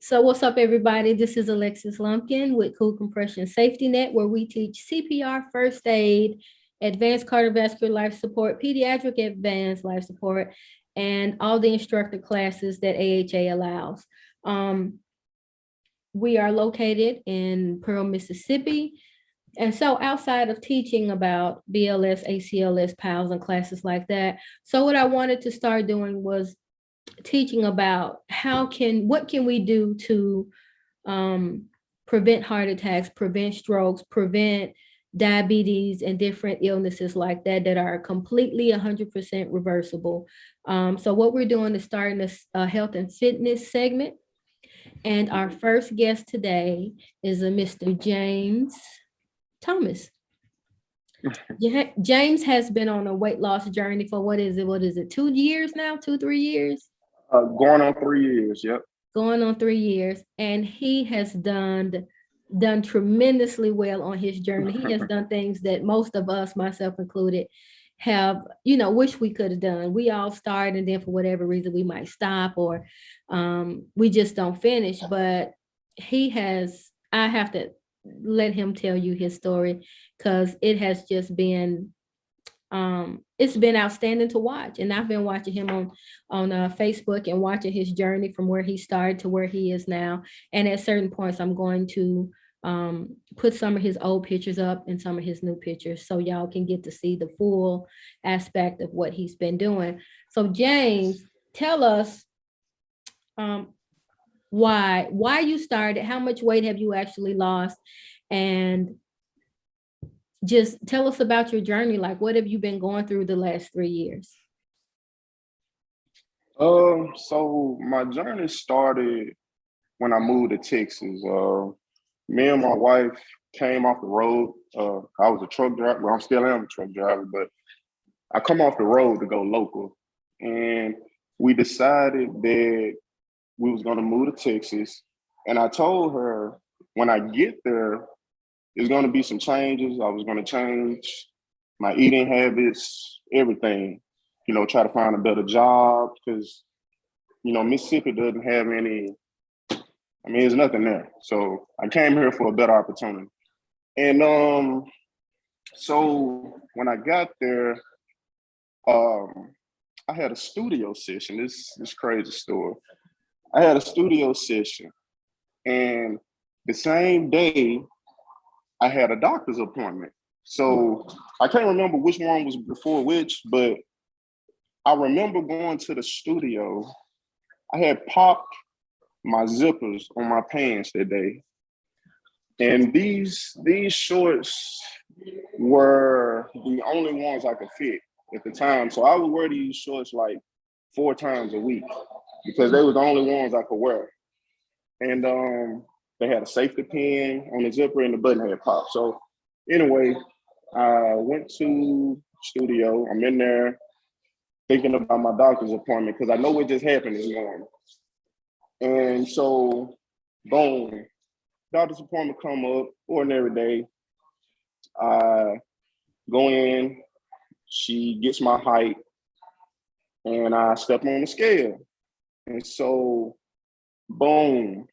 So what's up, everybody? This is Alexis Lumpkin with Cool Compression Safety Net, where we teach CPR, first aid, advanced cardiovascular life support, pediatric advanced life support, and all the instructor classes that AHA allows. We are located in Pearl, Mississippi. And so outside of teaching about BLS, ACLS, PALS, and classes like that, so what I wanted to start doing was teaching about what can we do to prevent heart attacks, prevent strokes, prevent diabetes and different illnesses like that that are completely 100% reversible. So what we're doing is starting a health and fitness segment. And our first guest today is a Mr. James Thomas. James has been on a weight loss journey for what is it, 2 years now, 3 years? Going on 3 years, yep. Going on 3 years, and he has done tremendously well on his journey. He has done things that most of us, myself included, have, wish we could have done. We all start, and then for whatever reason, we might stop or we just don't finish. But I have to let him tell you his story because it has just been it's been outstanding to watch. And I've been watching him on Facebook and watching his journey from where he started to where he is now. And at certain points, I'm going to put some of his old pictures up and some of his new pictures so y'all can get to see the full aspect of what he's been doing. So James, tell us why you started, how much weight have you actually lost, and just tell us about your journey. Like, what have you been going through the last 3 years? So my journey started when I moved to Texas. Me and my wife came off the road. I was a truck driver. Well, I still am a truck driver, but I come off the road to go local. And we decided that we was gonna move to Texas. And I told her when I get there, there's going to be some changes. I was going to change my eating habits, everything, try to find a better job because, Mississippi doesn't have there's nothing there. So I came here for a better opportunity. And so when I got there, I had a studio session. This crazy story. I had a studio session, and the same day, I had a doctor's appointment. So I can't remember which one was before which, but I remember going to the studio. I had popped my zippers on my pants that day. And these shorts were the only ones I could fit at the time. So I would wear these shorts like 4 times a week because they were the only ones I could wear. And they had a safety pin on the zipper and the button had popped. So anyway, I went to studio. I'm in there thinking about my doctor's appointment because I know what just happened this morning. And so, boom, doctor's appointment come up, ordinary day. I go in, she gets my height, and I step on the scale. And so, boom,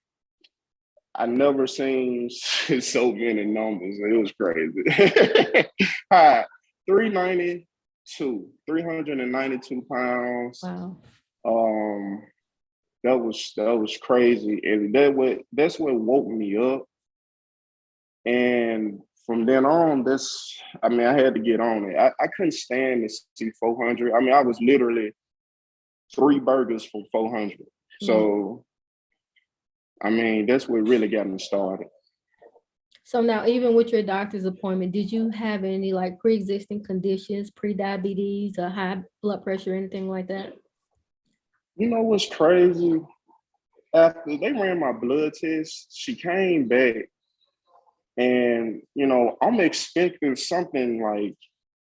I never seen so many numbers. It was crazy. Hi, 392 pounds. Wow. That was crazy. And that's what woke me up. And from then on, I had to get on it. I couldn't stand to see 400. I was literally 3 burgers from 400. So that's what really got me started. So now, even with your doctor's appointment, did you have any like pre-existing conditions, pre-diabetes or high blood pressure, anything like that? You know what's crazy? After they ran my blood test, she came back and, I'm expecting something like,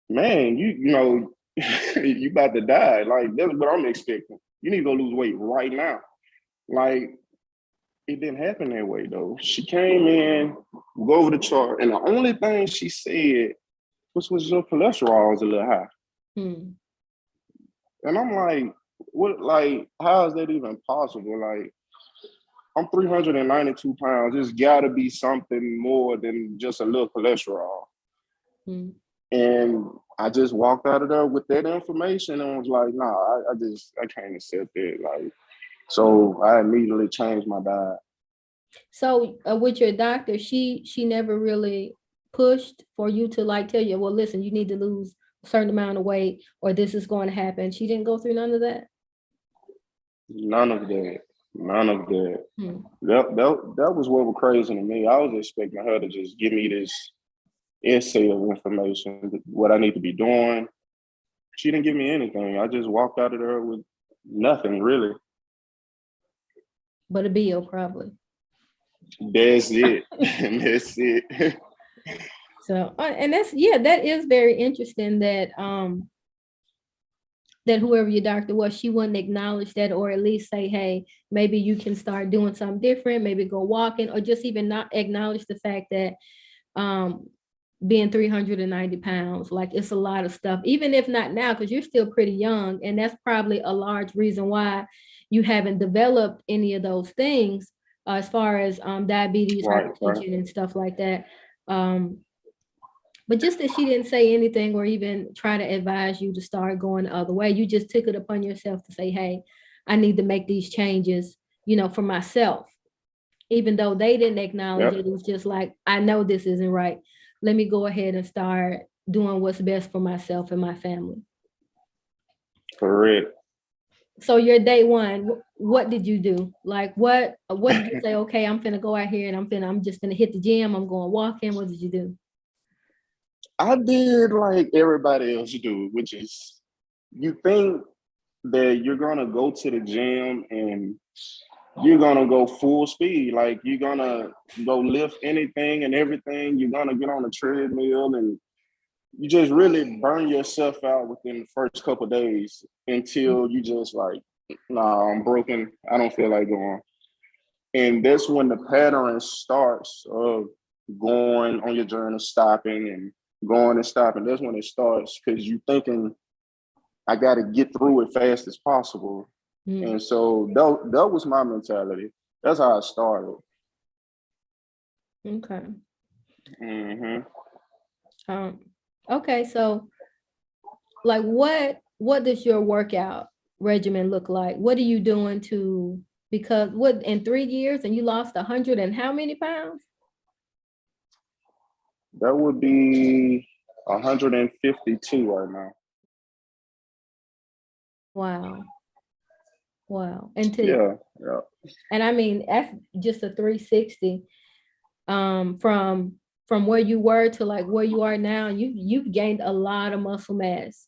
man, you about to die. Like, that's what I'm expecting. You need to go lose weight right now. Like, it didn't happen that way though. She came in, go over the chart, and the only thing she said was your cholesterol is a little high. And I'm like, what? Like, how is that even possible? Like, I'm 392 pounds. There's got to be something more than just a little cholesterol. Mm. And I just walked out of there with that information and was like, nah, I can't accept it. Like, so I immediately changed my diet. So with your doctor, she never really pushed for you to like tell you, well, listen, you need to lose a certain amount of weight or this is going to happen. She didn't go through none of that. None of that. None of that. Hmm. That was what was crazy to me. I was expecting her to just give me this essay of information, what I need to be doing. She didn't give me anything. I just walked out of there with nothing really. But a bill probably. That's it. That's it. So and that's yeah, that is very interesting that whoever your doctor was, she wouldn't acknowledge that or at least say, hey, maybe you can start doing something different, maybe go walking, or just even not acknowledge the fact that um being 390 pounds, like it's a lot of stuff, even if not now, because you're still pretty young. And that's probably a large reason why you haven't developed any of those things as far as diabetes, Right, right. hypertension, and stuff like that. Um, but just that she didn't say anything or even try to advise you to start going the other way. You just took it upon yourself to say, hey, I need to make these changes, for myself. Even though they didn't acknowledge Yep, it, it was just like, I know this isn't right. Let me go ahead and start doing what's best for myself and my family. correct. So your day one, what did you do? Like what did you say? Okay, I'm finna go out here and I'm just gonna hit the gym. I'm going walking. What did you do? I did like everybody else do, which is you think that you're gonna go to the gym and you're gonna go full speed. Like you're gonna go lift anything and everything. You're gonna get on the treadmill and you just really burn yourself out within the first couple of days until you just like, nah, I'm broken. I don't feel like going. And that's when the pattern starts of going on your journey, stopping and going and stopping. That's when it starts because you thinking I got to get through it fast as possible. Mm, And so that was my mentality. That's how I started. okay. Mm-hmm. Um, okay, so like what does your workout regimen look like? What are you doing to because what in 3 years and you lost 100 and how many pounds? That would be 152 right now. Wow. Wow. And to Yeah, yeah. and I mean that's just a 360 from where you were to like where you are now. You've gained a lot of muscle mass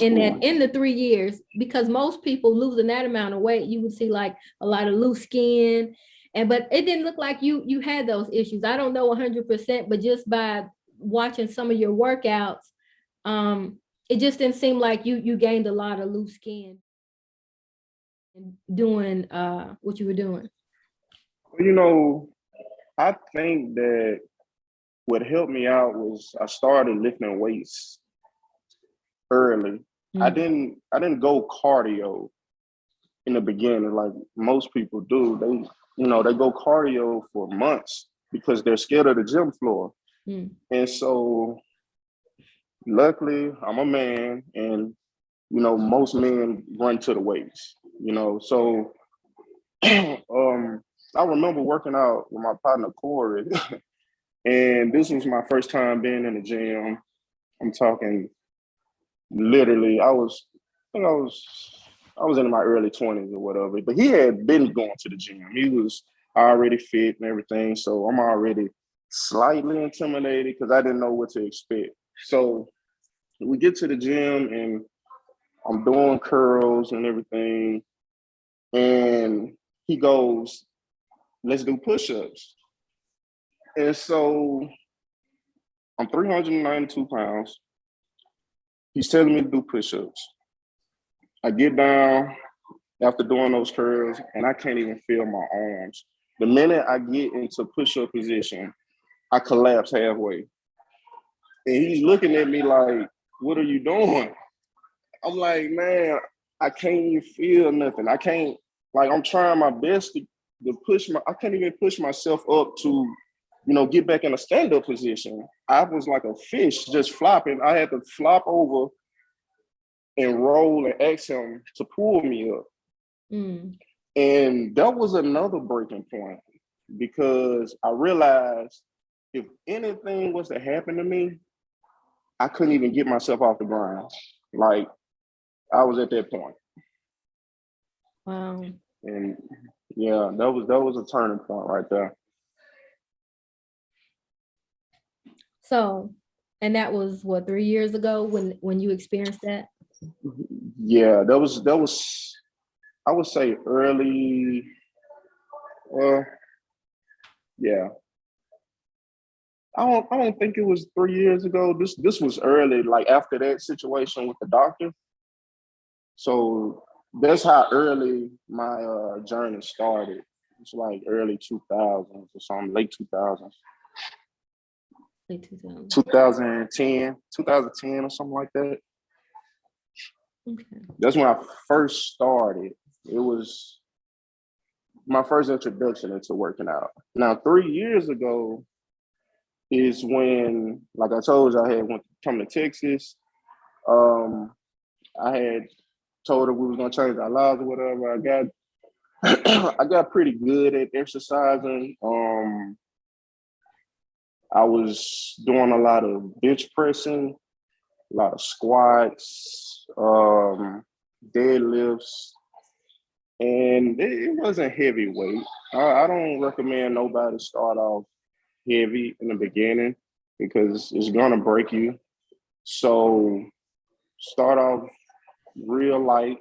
Ooh. in the 3 years because most people losing that amount of weight, you would see like a lot of loose skin. And but it didn't look like you had those issues. I don't know 100%, but just by watching some of your workouts, it just didn't seem like you gained a lot of loose skin doing what you were doing. You know, I think that what helped me out was I started lifting weights early. Mm, I didn't go cardio in the beginning like most people do. They go cardio for months because they're scared of the gym floor. mm, And so luckily I'm a man and most men run to the weights, So I remember working out with my partner Corey, and this was my first time being in the gym. I'm talking literally, I was in my early 20s or whatever, but he had been going to the gym. He was already fit and everything. So I'm already slightly intimidated because I didn't know what to expect. So we get to the gym and I'm doing curls and everything. And he goes, let's do push-ups. And so I'm 392 pounds. He's telling me to do push-ups. I get down after doing those curls and I can't even feel my arms. The minute I get into push-up position, I collapse halfway. And he's looking at me like, what are you doing? I'm like, man, I can't even feel nothing. I can't, like, I'm trying my best to I couldn't even push myself up to, get back in a stand-up position. I was like a fish just flopping. I had to flop over and roll and ask him to pull me up. Mm. And that was another breaking point because I realized if anything was to happen to me, I couldn't even get myself off the ground. Like I was at that point. Wow. And yeah, that was a turning point right there. So, and that was what, 3 years ago when you experienced that? Yeah, that was I would say early, uh yeah. I don't think it was 3 years ago. This was early, like after that situation with the doctor. So that's how early my journey started. It's like early 2000s or something, late 2000s, Like 2000. 2010 or something like that. Okay. That's when I first started. It was my first introduction into working out. Now, 3 years ago is when, like I told you, I had went come to Texas. Um, I had told her we was gonna change our lives or whatever. I got pretty good at exercising. I was doing a lot of bench pressing, a lot of squats, deadlifts, and it wasn't heavyweight. I don't recommend nobody start off heavy in the beginning because it's gonna break you. So start off real light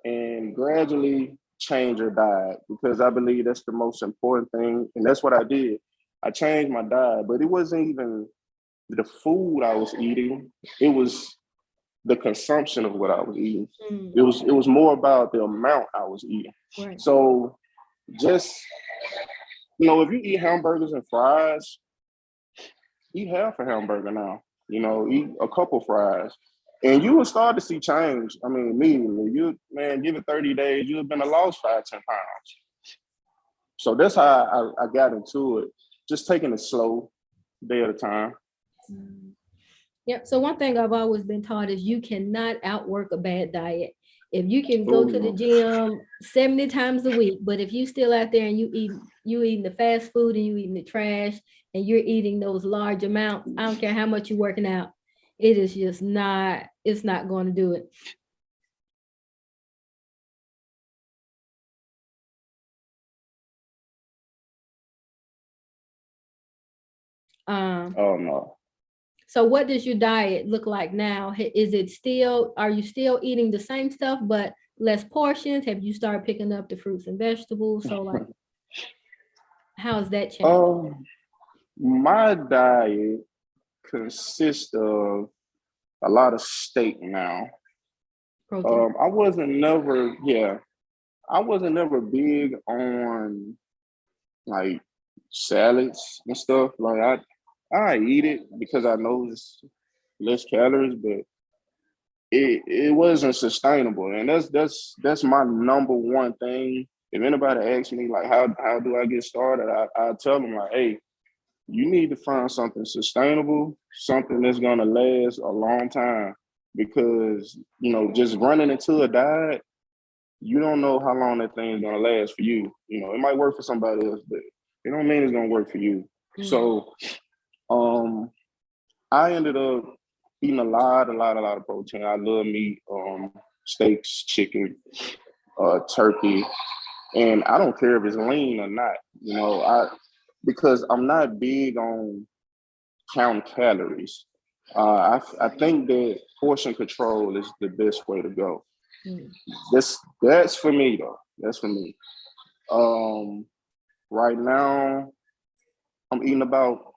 and gradually change your diet because I believe that's the most important thing. And that's what I did. I changed my diet, but it wasn't even the food I was eating. It was the consumption of what I was eating. Mm. It was more about the amount I was eating. Right. So just if you eat hamburgers and fries, eat half a hamburger now. Eat a couple fries. And you will start to see change. I mean, immediately. Give it 30 days, you have been a loss 5, 10 pounds. So that's how I got into it. Just taking it slow, day at a time. Mm. Yep. So one thing I've always been taught is you cannot outwork a bad diet. If you can go to the Ooh. gym 70 times a week, but if you still out there and you eating the fast food and you eating the trash and you're eating those large amounts, I don't care how much you're working out, it is just not, it's not going to do it. Oh no. So what does your diet look like now? Are you still eating the same stuff, but less portions? Have you started picking up the fruits and vegetables? So like, how's that changed? My diet consists of a lot of steak now. Protein. I wasn't never big on like salads and stuff. Like I eat it because I know it's less calories, but it wasn't sustainable. And that's my number one thing. If anybody asks me like how do I get started, I tell them like, hey, you need to find something sustainable, something that's gonna last a long time. Because just running into a diet, you don't know how long that thing is gonna last for you. It might work for somebody else, but it don't mean it's gonna work for you. Mm. So I ended up eating a lot of protein. I love meat, steaks, chicken, turkey, and I don't care if it's lean or not. Because I'm not big on counting calories. I think that portion control is the best way to go. Mm. That's for me though. That's for me. Um, right now, I'm eating about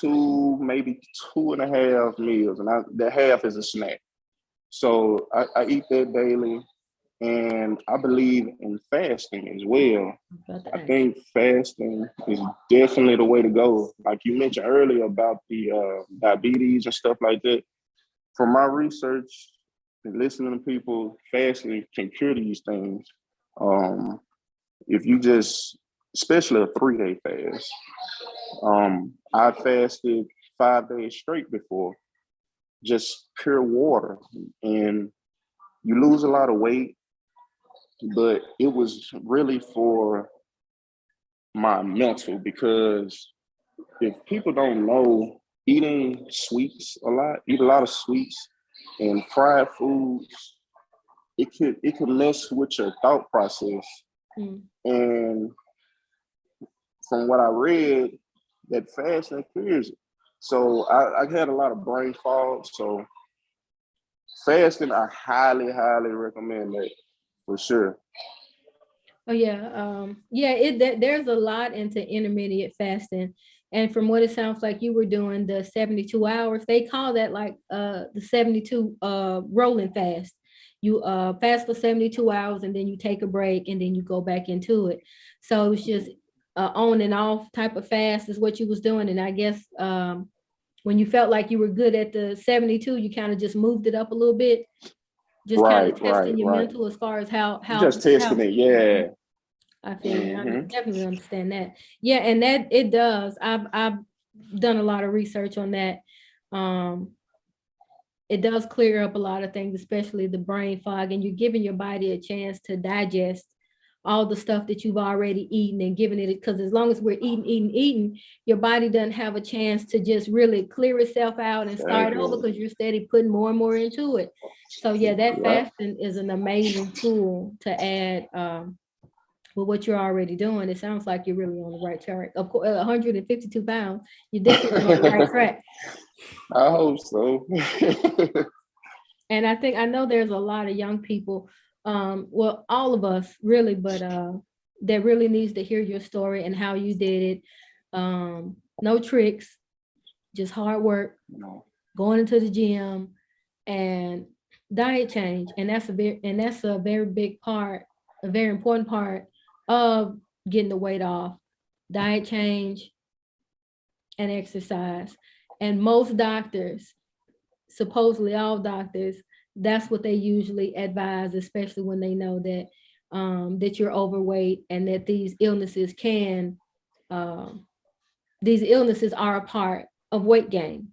maybe 2.5 meals, and the half is a snack. So I eat that daily, and I believe in fasting as well. I think fasting is definitely the way to go. Like you mentioned earlier about the diabetes and stuff like that. From my research and listening to people, fasting can cure these things. Um, if you just, especially a 3 day fast. I fasted 5 days straight before, just pure water, and you lose a lot of weight. But it was really for my mental, because if people don't know, eating sweets a lot, eat a lot of sweets and fried foods, it could mess with your thought process. Mm. And from what I read, that fasting clears it. So I had a lot of brain fog. So fasting, I highly, highly recommend that for sure. Oh yeah, yeah. There's a lot into intermediate fasting, and from what it sounds like you were doing the 72 hours. They call that like the 72 rolling fast. You fast for 72 hours and then you take a break and then you go back into it. So it's just on and off type of fast is what you was doing, and I guess when you felt like you were good at the 72, you kind of just moved it up a little bit, just kind of Right, right, testing your right. mental as far as how Just testing how. it, yeah. I feel you. I Hmm. definitely understand that. Yeah, and that it does. I've done a lot of research on that. Um, it does clear up a lot of things, especially the brain fog, and you're giving your body a chance to digest all the stuff that you've already eaten and giving it, because as long as we're eating, your body doesn't have a chance to just really clear itself out and start over Exactly. because you're steady putting more and more into it. So yeah, that Yeah. fasting is an amazing tool to add with what you're already doing. It sounds like you're really on the right track. Of course, 152 pounds, you're definitely on the right track. I hope so. And I know there's a lot of young people, well, all of us really, but that really needs to hear your story and how you did it. No tricks, just hard work, No. going into the gym, and diet change. And that's a very big part, a very important part of getting the weight off. Diet change and exercise. And most doctors, supposedly all doctors, that's what they usually advise, especially when they know that that you're overweight and that um, these illnesses are a part of weight gain.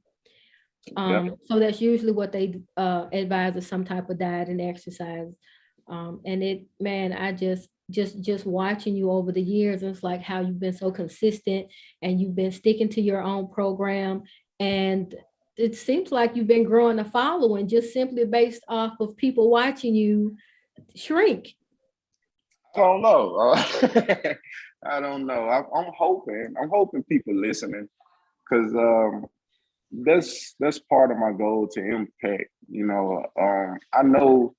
Yep. So that's usually what they advise, is some type of diet and exercise. And it, man, I just watching you over the years, it's like how you've been so consistent and you've been sticking to your own program. And it seems like you've been growing a following just simply based off of people watching you shrink. I don't know. I don't know. I'm hoping. I'm hoping people listening, because that's part of my goal to impact. I know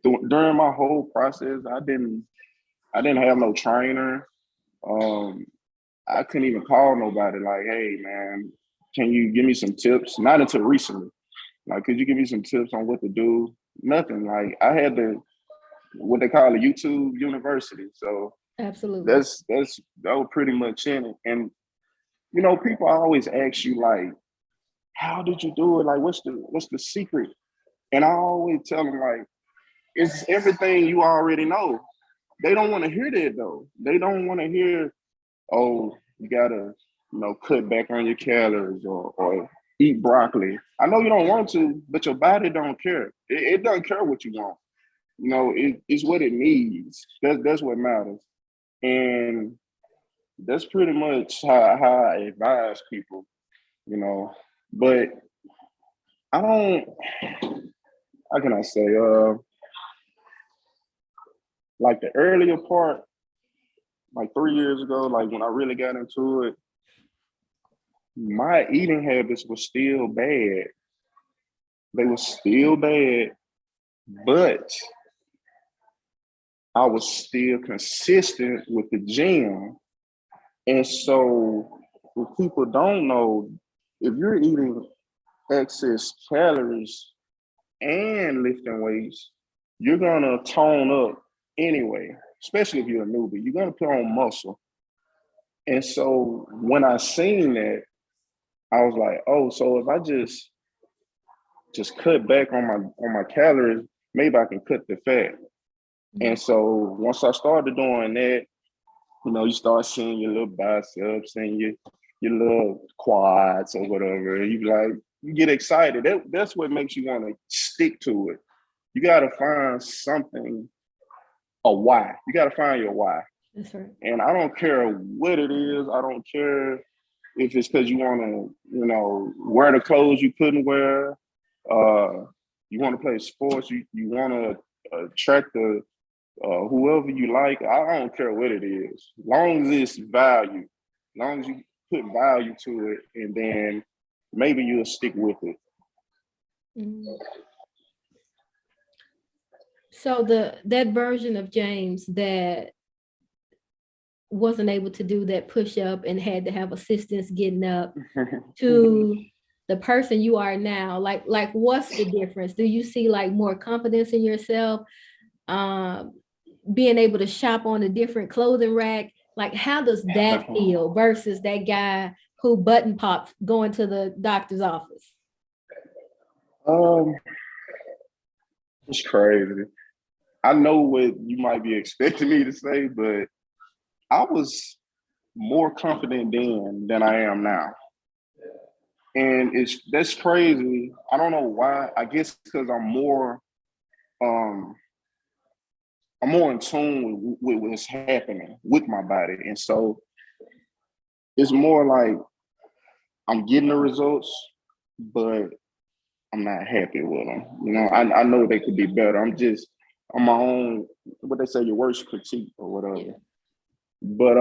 during my whole process, I didn't have no trainer. Um, I couldn't even call nobody like, hey man, can you give me some tips? Not until recently. Like, could you give me some tips on what to do? Nothing. Like, I had to, what they call a YouTube university. So Absolutely. that was pretty much in it. And people always ask you like, how did you do it? Like, what's the secret? And I always tell them like, it's everything you already know. They don't want to hear that though. They don't want to hear, oh, you gotta, cut back on your calories, or eat broccoli. I know you don't want to, but your body don't care. It doesn't care what you want. It's what it needs. That's what matters. And that's pretty much how I advise people, you know. But I don't, how can I say, like the earlier part, like 3 years ago, like when I really got into it, my eating habits were still bad. They were still bad, but I was still consistent with the gym. And so, what people don't know, if you're eating excess calories and lifting weights, you're gonna tone up anyway, especially if you're a newbie. You're gonna put on muscle. And so when I seen that, I was like, oh, so if I just cut back on my calories, maybe I can cut the fat. And so once I started doing that, you start seeing your little biceps and your little quads or whatever. You get excited. That's what makes you want to stick to it. You got to find something, a why. You got to find your why. That's right. And I don't care what it is. I don't care if it's because you want to, wear the clothes you couldn't wear. You want to play sports. You want to attract the whoever you like. I don't care what it is. Long as it's value, long as you put value to it, and then maybe you'll stick with it. Mm-hmm. So that version of James that wasn't able to do that push up and had to have assistance getting up to the person you are now, like what's the difference? Do you see like more confidence in yourself? Being able to shop on a different clothing rack, like how does that feel versus that guy who button pops going to the doctor's office? It's crazy. I know what you might be expecting me to say, but I was more confident then than I am now. And that's crazy. I don't know why. I guess because um I'm more in tune with what's happening with my body. And so it's more like I'm getting the results, but I'm not happy with them. I know they could be better. I'm just on my own, what they say, your worst critique or whatever. Yeah. But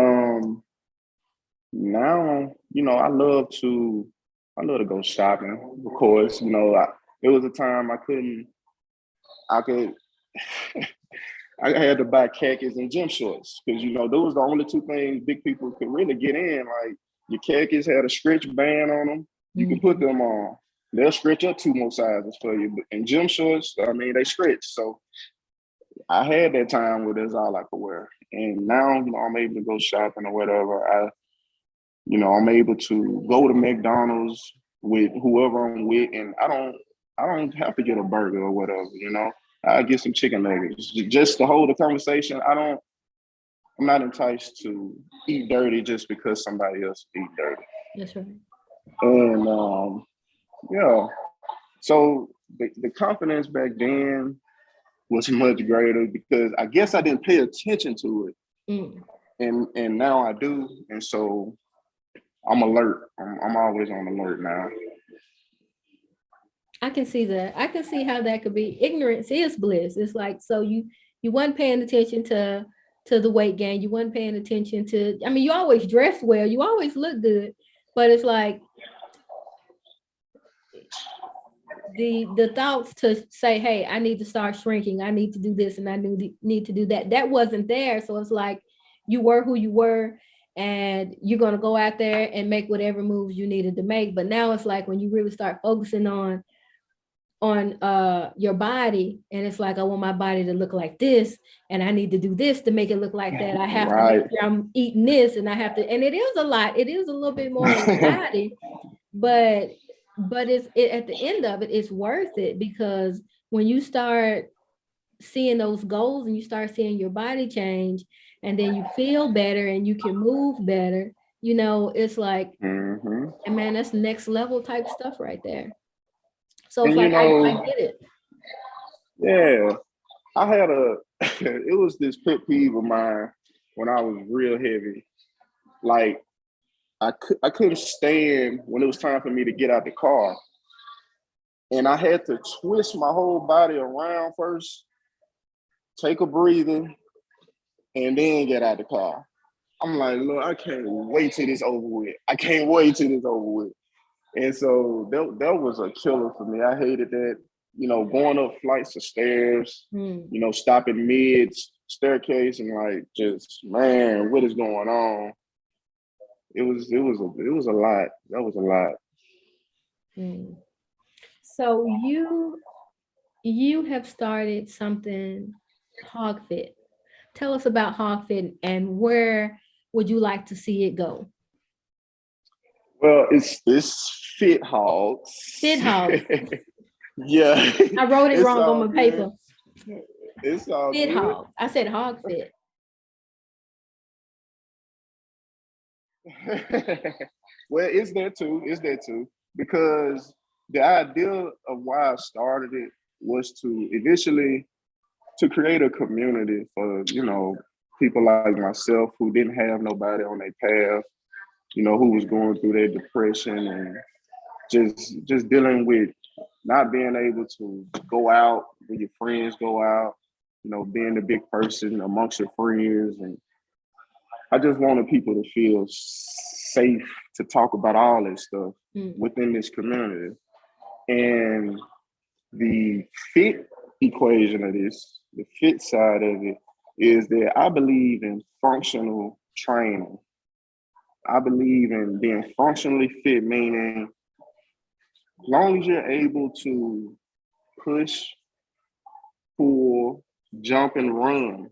now, I love to go shopping. Of course, it was a time I could I had to buy khakis and gym shorts because those were the only two things big people could really get in. Like your khakis had a stretch band on them. You can put them on. They'll stretch up 2 more sizes for you. And gym shorts, they stretch. So I had that time where that's all I could wear. And now, I'm able to go shopping or whatever. I'm able to go to McDonald's with whoever I'm with, and I don't have to get a burger or whatever. I get some chicken nuggets just to hold the conversation. I'm not enticed to eat dirty just because somebody else eat dirty. That's right. And yeah, so the confidence back then was much greater because I guess I didn't pay attention to it, and now I do, and so I'm alert. I'm always on alert now. I can see that. I can see how that could be. Ignorance is bliss. It's like, so you weren't paying attention to the weight gain. You weren't paying attention to, I mean, you always dress well. You always look good, but it's like the thoughts to say, hey, I need to start shrinking. I need to do this and I need to do that. That wasn't there. So it's like you were who you were and you're going to go out there and make whatever moves you needed to make. But now it's like when you really start focusing on your body and it's like, I want my body to look like this and I need to do this to make it look like that. I have to make sure I'm eating this and I have to, and it is a lot. It is a little bit more anxiety, but it's at the end of it, it's worth it because when you start seeing those goals and you start seeing your body change and then you feel better and you can move better, it's like, and man, that's next level type stuff right there. So it's like, I get it. Yeah. I had it was this pet peeve of mine when I was real heavy. Like, I couldn't stand when it was time for me to get out the car. And I had to twist my whole body around first, take a breather, and then get out the car. I'm like, look, I can't wait till this over with. I can't wait till this over with. And so that was a killer for me. I hated that, going up flights of stairs, stopping mid staircase and like just, man, what is going on? It was a lot. That was a lot. So you have started something, Hog Fit. Tell us about Hog Fit and where would you like to see it go? Well, it's Fit Hogs. Fit Hogs. Yeah. I wrote it wrong on my paper. It's all Fit good. Hogs. I said hog fit. Well, it's there too. It's there too. Because the idea of why I started it was to initially to create a community for, people like myself who didn't have nobody on their path, who was going through their depression and just dealing with not being able to go out when your friends go out, being the big person amongst your friends. And I just wanted people to feel safe to talk about all this stuff Mm. within this community. And the fit equation of this, the fit side of it, is that I believe in functional training. I believe in being functionally fit, meaning as long as you're able to push, pull, jump, and run,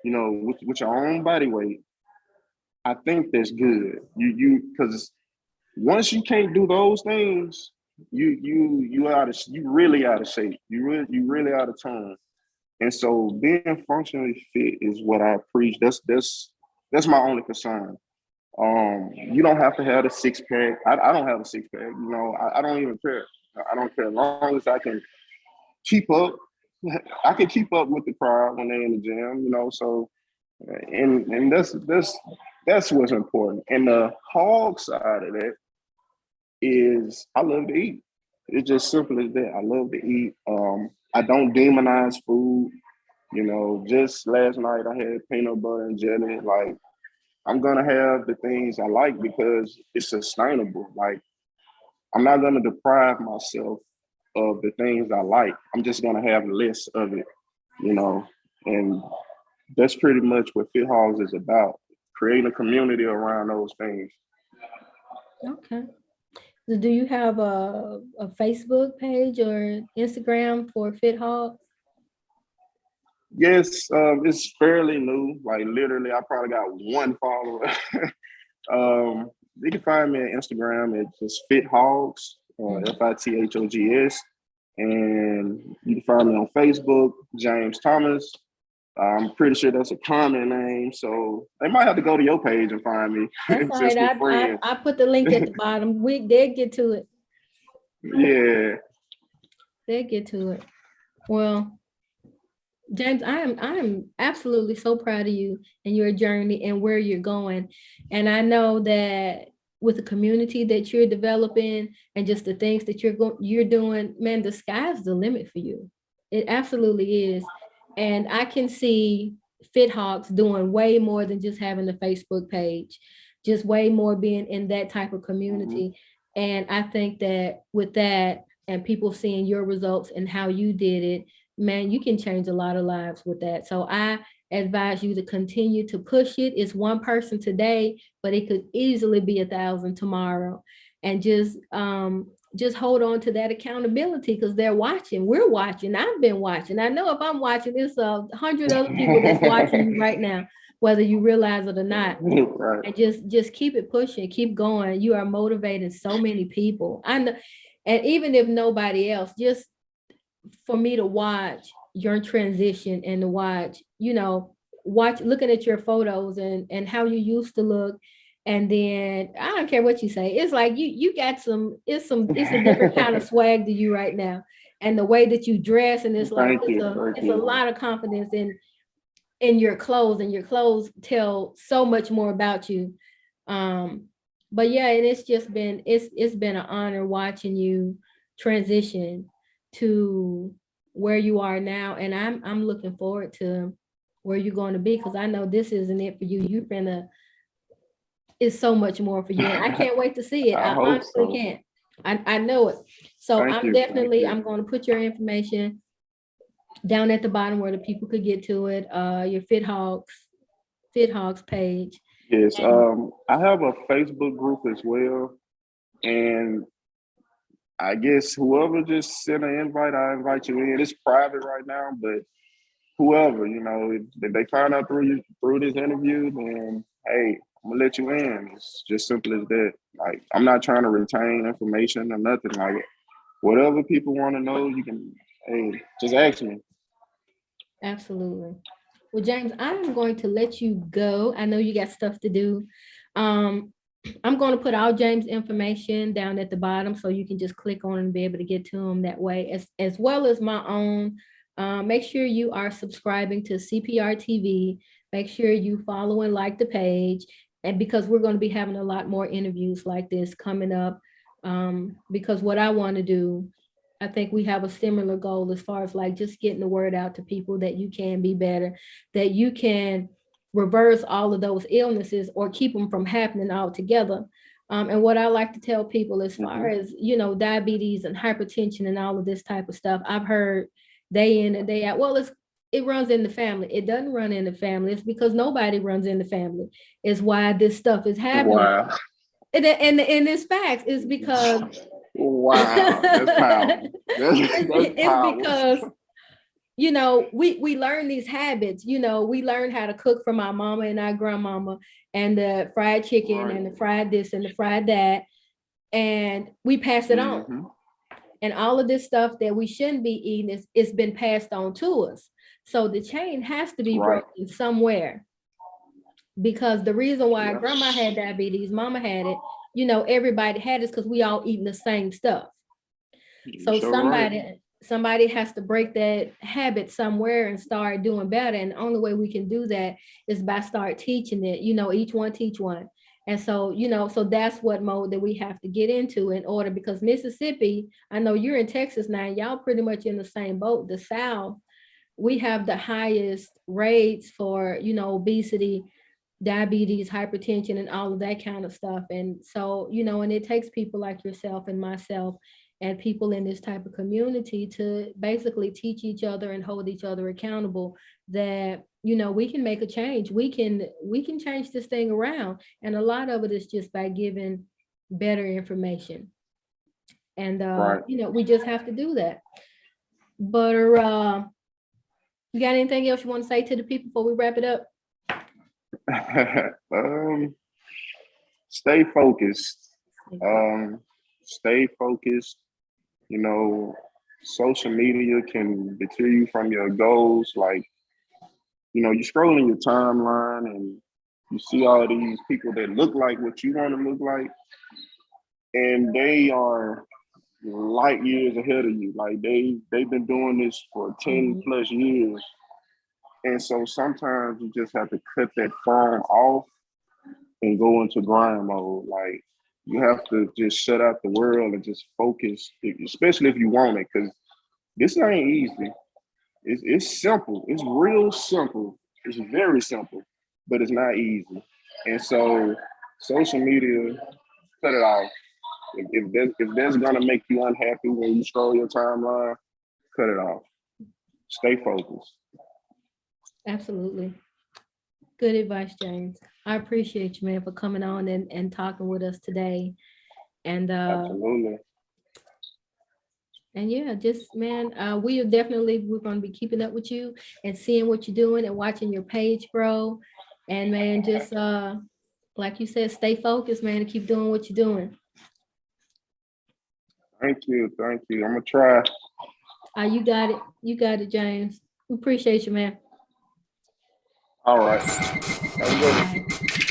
with your own body weight, I think that's good. Because once you can't do those things, you really out of shape. You really out of tone. And so being functionally fit is what I preach. That's my only concern. You don't have to have a six pack. I don't have a six pack. I don't even care. I don't care as long as I can keep up. I can keep up with the crowd when they're in the gym. So and that's what's important. And the hog side of that is I love to eat. It's just simple as that. I love to eat. I don't demonize food. Just last night I had peanut butter and jelly. Like I'm gonna have the things I like because it's sustainable. Like I'm not gonna deprive myself of the things I like. I'm just gonna have less of it, you know. And that's pretty much what Fit Hogs is about. Creating a community around those things. Okay. So do you have a Facebook page or Instagram for Fit Hog? Yes, it's fairly new. Like literally, I probably got one follower. You can find me on Instagram at just Fit Hogs, Mhm. FITHOGS, and you can find me on Facebook, James Thomas. I'm pretty sure that's a common name, so they might have to go to your page and find me That's all right. since we're I friends. I put the link at the bottom. They'll get to it. Yeah, They'll get to it. Well, James, I am absolutely so proud of you and your journey and where you're going. And I know that with the community that you're developing and just the things that you're doing, man, the sky's the limit for you. It absolutely is. And I can see Fit Hawks doing way more than just having a Facebook page, just way more being in that type of mhm. community. And I think that with that and people seeing your results and how you did it, man, you can change a lot of lives with that. So I advise you to continue to push it. It's one person today, but it could easily be 1,000 tomorrow. And just hold on to that accountability because they're watching. We're watching. I've been watching. I know if I'm watching, there's 100 other people that's watching you right now, whether you realize it or not. Right. And just keep it pushing, keep going. You are motivating so many people. I know, and even if nobody else, just for me to watch your transition and to watch, watch looking at your photos and how you used to look. And then I don't care what you say. It's like you got it's a different kind of swag to you right now. And the way that you dress, and it's like Thank you. Thank it's a you. lot of confidence in your clothes, and your clothes tell so much more about you. Um, but yeah, and it's been an honor watching you transition to where you are now, and I'm looking forward to where you're going to be because I know this isn't it for you. You're gonna it's so much more for you, and I can't wait to see it. I I hope honestly so. can't. I know it. So Thank I'm you. Thank definitely you. I'm going to put your information down at the bottom where the people could get to it. Your Fit Hogs page. Yes. And I have a Facebook group as well, and I guess whoever just sent an invite, I invite you in. It's private right now, but whoever, if they find out through this interview, then hey, I'm gonna let you in. It's just simple as that. Like I'm not trying to retain information or nothing like it. Whatever people want to know, you can hey, just ask me. Absolutely. Well, James, I'm going to let you go. I know you got stuff to do. Um, I'm going to put all James' information down at the bottom so you can just click on and be able to get to him that way, as well as my own. Make sure you are subscribing to CPR TV. Make sure you follow and like the page, and because we're going to be having a lot more interviews like this coming up. Because what I want to do, I think we have a similar goal as far as like just getting the word out to people that you can be better, that you can reverse all of those illnesses or keep them from happening altogether. And what I like to tell people as far as, diabetes and hypertension and all of this type of stuff, I've heard day in and day out, well, it runs in the family. It doesn't run in the family. It's because nobody runs in the family is why this stuff is happening. Wow. And it's facts. It's because Wow. That's powerful. That's it's powerful. because we learn these habits. We learn how to cook from our mama and our grandmama, and the fried chicken Right. and the fried this and the fried that, and we pass it on. Mm-hmm. And all of this stuff that we shouldn't be eating it's been passed on to us. So the chain has to be Right. broken somewhere, because the reason why Yeah. grandma had diabetes, mama had it, everybody had it because we all eating the same stuff. So So right. somebody has to break that habit somewhere and start doing better. And the only way we can do that is by start teaching it, each one teach one. And so, so that's what mode that we have to get into in order, because Mississippi, I know you're in Texas now, y'all pretty much in the same boat. The South, we have the highest rates for, obesity, diabetes, hypertension, and all of that kind of stuff. And so, and it takes people like yourself and myself and people in this type of community to basically teach each other and hold each other accountable that, we can make a change. We can change this thing around. And a lot of it is just by giving better information. And Right. we just have to do that. But you got anything else you want to say to the people before we wrap it up? um, stay focused. Um, stay focused. You know, social media can deter you from your goals. Like, you're scrolling your timeline and you see all these people that look like what you want to look like, and they are light years ahead of you. Like they've been doing this for 10 plus years. And so sometimes you just have to cut that phone off and go into grind mode. Like you have to just shut out the world and just focus, especially if you want it, because this ain't easy. It's simple. It's real simple. It's very simple, but it's not easy. And so social media, cut it off. If that's gonna make you unhappy when you scroll your timeline, cut it off. Stay focused. Absolutely. Good advice, James. I appreciate you, man, for coming on and talking with us today. And Absolutely. and yeah, just man, we're going to be keeping up with you and seeing what you're doing and watching your page grow. And man, just like you said, stay focused, man, and keep doing what you're doing. Thank you. Thank you. I'm gonna try. You got it. You got it, James. We appreciate you, man. All right. Have a good one. Bye.